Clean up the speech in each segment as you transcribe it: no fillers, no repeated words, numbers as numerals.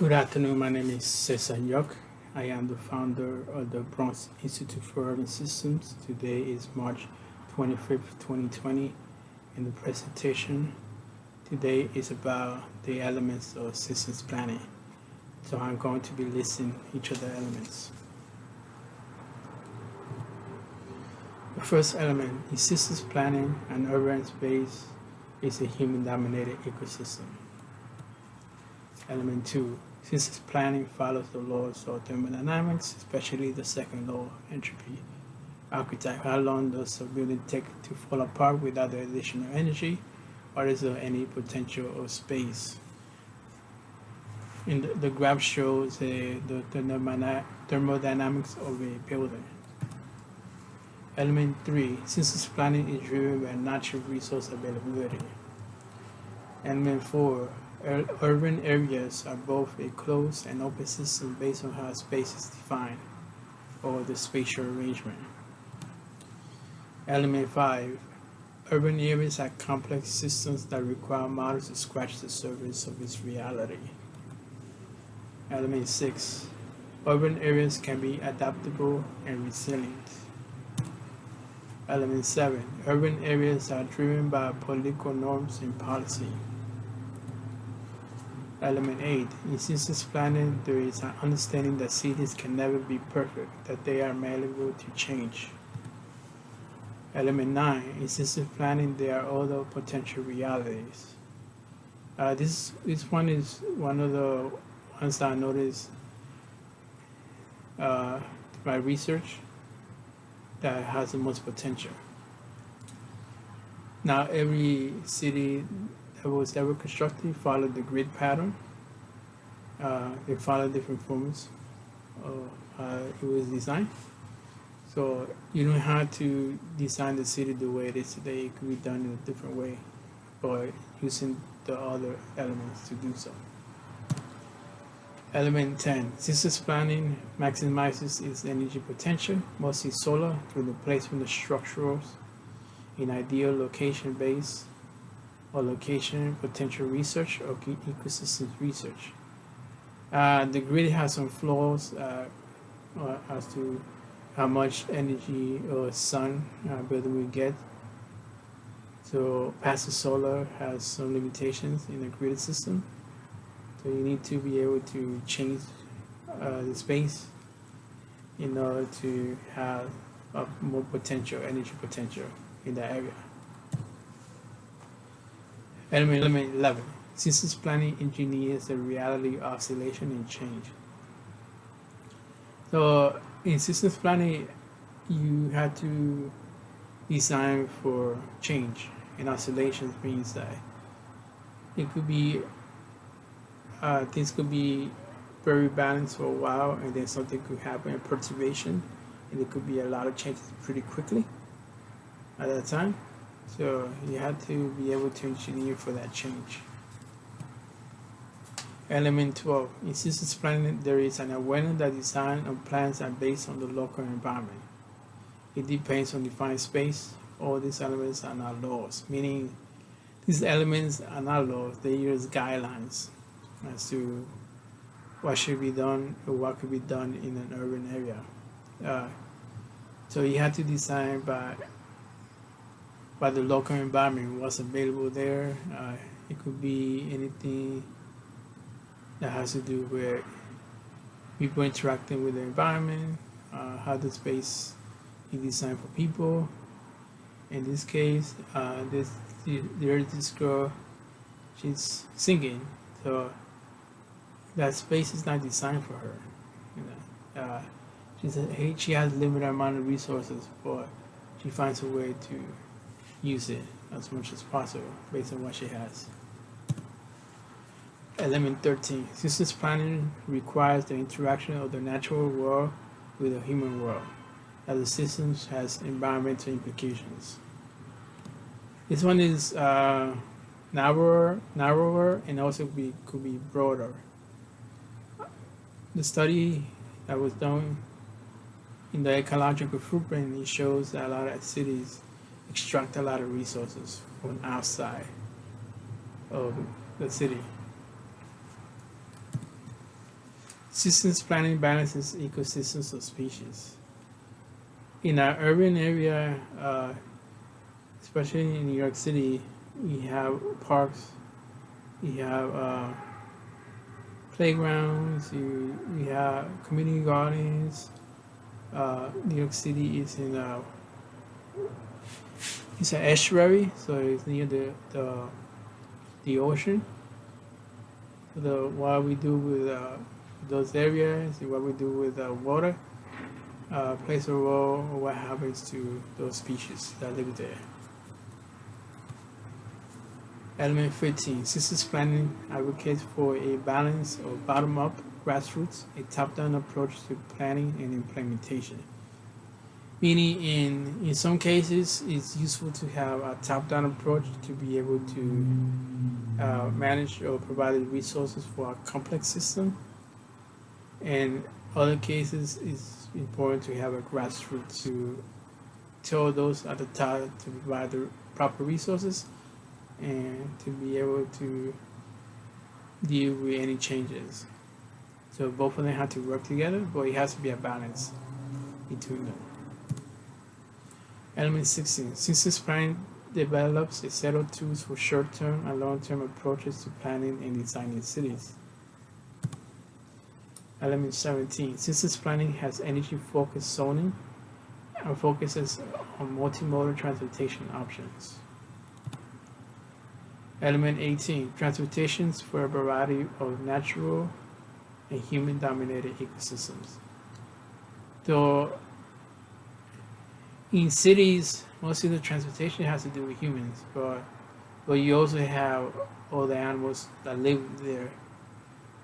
Good afternoon. My name is Cesar Yok. I am the founder of the Bronx Institute for Urban Systems. Today is March 25th, 2020, and the presentation today is about the elements of systems planning. So I'm going to be listing each of the elements. The first element in systems planning, an urban space is a human-dominated ecosystem. Element 2. Systems planning follows the laws of thermodynamics, especially the second law of entropy. Archetype. How long does a building take to fall apart without the additional energy? Or is there any potential of space? In the graph shows the thermodynamics of a building. Element 3. Systems planning is driven by natural resource availability. Element 4. Urban areas are both a closed and open system based on how space is defined, or the spatial arrangement. Element 5. Urban areas are complex systems that require models to scratch the surface of its reality. Element 6. Urban areas can be adaptable and resilient. Element 7. Urban areas are driven by political norms and policy. Element 8. In systems planning, there is an understanding that cities can never be perfect, that they are malleable to change. Element 9. In systems planning, there are other potential realities. This one is one of the ones that I noticed by research that has the most potential. Now, every city that was ever constructed followed the grid pattern. They followed different forms of it was designed. So you don't have to design the city the way it is today. It could be done in a different way by using the other elements to do so. Element 10. Systems planning maximizes its energy potential, mostly solar, through the placement of structures in ideal location-based or location potential research or ecosystems research. The grid has some flaws as to how much energy or sun building will get. So passive solar has some limitations in the grid system. So you need to be able to change the space in order to have more potential, energy potential in that area. Element 11. Systems planning engineers the reality of oscillation and change. So in systems planning, you have to design for change, and oscillations means that it could be things could be very balanced for a while, and then something could happen, a perturbation, and it could be a lot of changes pretty quickly at that time. So you have to be able to engineer for that change. Element 12. In systems planning, there is an awareness that design and plans are based on the local environment. It depends on defined space. All these elements are not laws, meaning these elements are not laws. They use guidelines as to what should be done or what could be done in an urban area. So you have to design by the local environment, what's available there. It could be anything that has to do with people interacting with the environment, how the space is designed for people. In this case, there's this girl, she's singing, so that space is not designed for her. You know, she has limited amount of resources, but she finds a way to use it as much as possible based on what she has. Element 13. Systems planning requires the interaction of the natural world with the human world, as the systems has environmental implications. This one is narrower, and also could be broader. The study that was done in the ecological footprint, it shows that a lot of cities extract a lot of resources from outside of the city. Systems planning balances ecosystems of species. In our urban area, especially in New York City, we have parks, we have playgrounds, we have community gardens. New York City is in it's an estuary, so it's near the ocean. What we do with those areas, what we do with water, plays a role in what happens to those species that live there. Element 15. Systems planning advocates for a balance of bottom-up, grassroots, a top-down approach to planning and implementation. Meaning, in some cases, it's useful to have a top-down approach to be able to manage or provide resources for a complex system. In other cases, it's important to have a grassroots to tell those at the top to provide the proper resources and to be able to deal with any changes. So both of them have to work together, but it has to be a balance between them. Element 16. Systems planning develops a set of tools for short-term and long-term approaches to planning and designing cities. Element 17. Systems planning has energy-focused zoning and focuses on multi-modal transportation options. Element 18. Transportations for a variety of natural and human-dominated ecosystems. Though in cities, most of the transportation has to do with humans, but you also have all the animals that live there.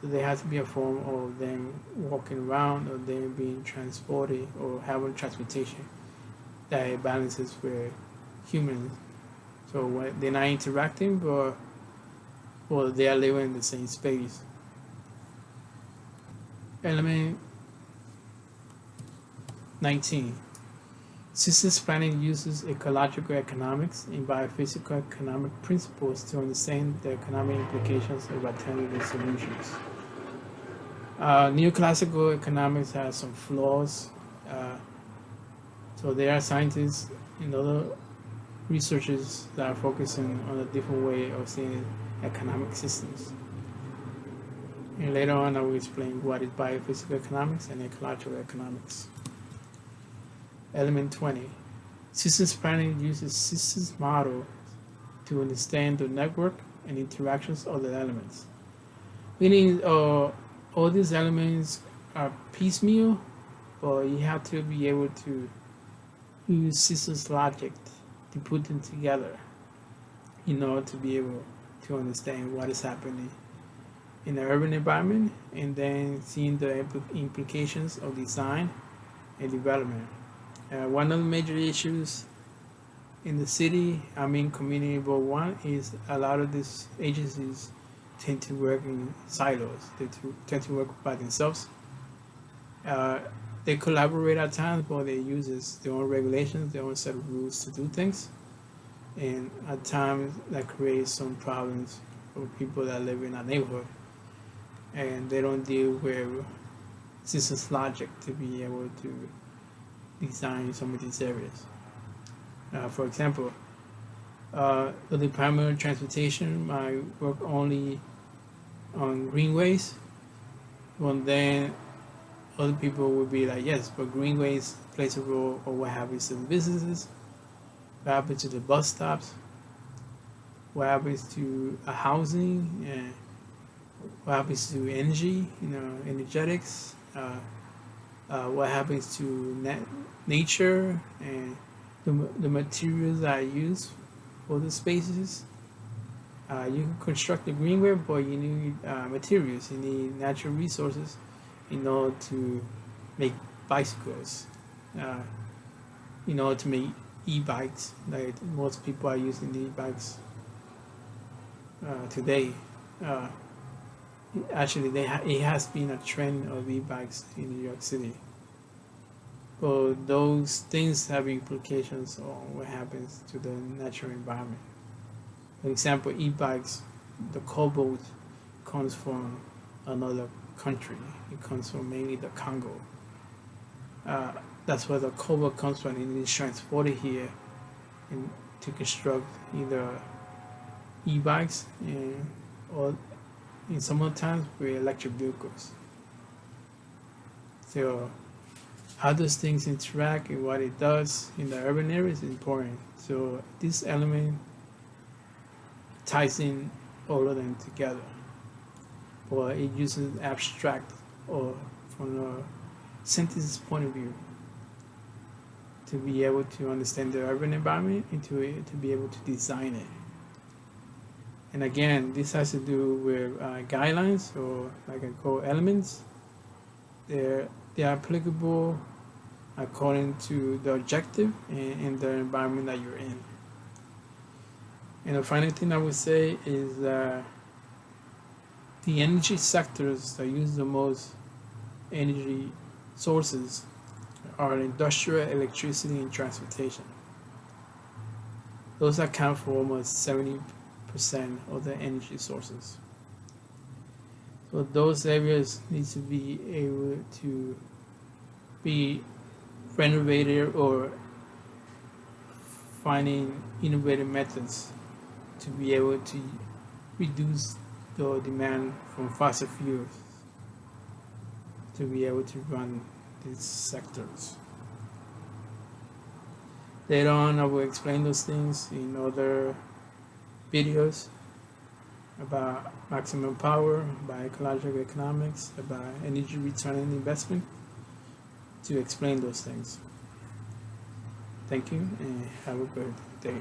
So there has to be a form of them walking around or them being transported or having transportation that balances with humans. So they're not interacting, but they are living in the same space. Element 19. Systems planning uses ecological economics and biophysical economic principles to understand the economic implications of alternative solutions. Neoclassical economics has some flaws. So there are scientists and other researchers that are focusing on a different way of seeing economic systems. And later on, I will explain what is biophysical economics and ecological economics. Element 20. Systems planning uses systems models to understand the network and interactions of the elements. Meaning all these elements are piecemeal, but you have to be able to use systems logic to put them together in order to be able to understand what is happening in the urban environment and then seeing the implications of design and development. One of the major issues in the city, community Board 1, is a lot of these agencies tend to work in silos. They tend to work by themselves. They collaborate at times, but they use their own regulations, their own set of rules to do things. And at times that creates some problems for people that live in a neighborhood. And they don't deal with systems logic to be able to design some of these areas. For example, the Department of Transportation might work only on greenways, well then other people would be like, yes, but greenways plays a role of what happens to the businesses, what happens to the bus stops, what happens to housing, and what happens to energy, energetics, what happens to nature and the materials that are used for the spaces. You can construct a greenway, but you need materials. You need natural resources in order to make bicycles, in order to make e-bikes. Like most people are using e-bikes today. Actually, it has been a trend of e-bikes in New York City. But those things have implications on what happens to the natural environment. For example, e-bikes, the cobalt comes from another country. It comes from mainly the Congo. That's where the cobalt comes from, and it's transported here and to construct either e-bikes or in some times with electric vehicles. So how those things interact and what it does in the urban areas is important. So this element ties in all of them together. But it uses abstract or from a synthesis point of view to be able to understand the urban environment and to be able to design it. And again, this has to do with guidelines, or like I call elements. They're applicable according to the objective and the environment that you're in. And the final thing I would say is that the energy sectors that use the most energy sources are industrial, electricity, and transportation. Those account for almost 70% of the energy sources. So those areas need to be able to be renovated or finding innovative methods to be able to reduce the demand from fossil fuels to be able to run these sectors. Later on, I will explain those things in other videos about maximum power, about ecological economics, about energy return on investment, to explain those things. Thank you and have a good day.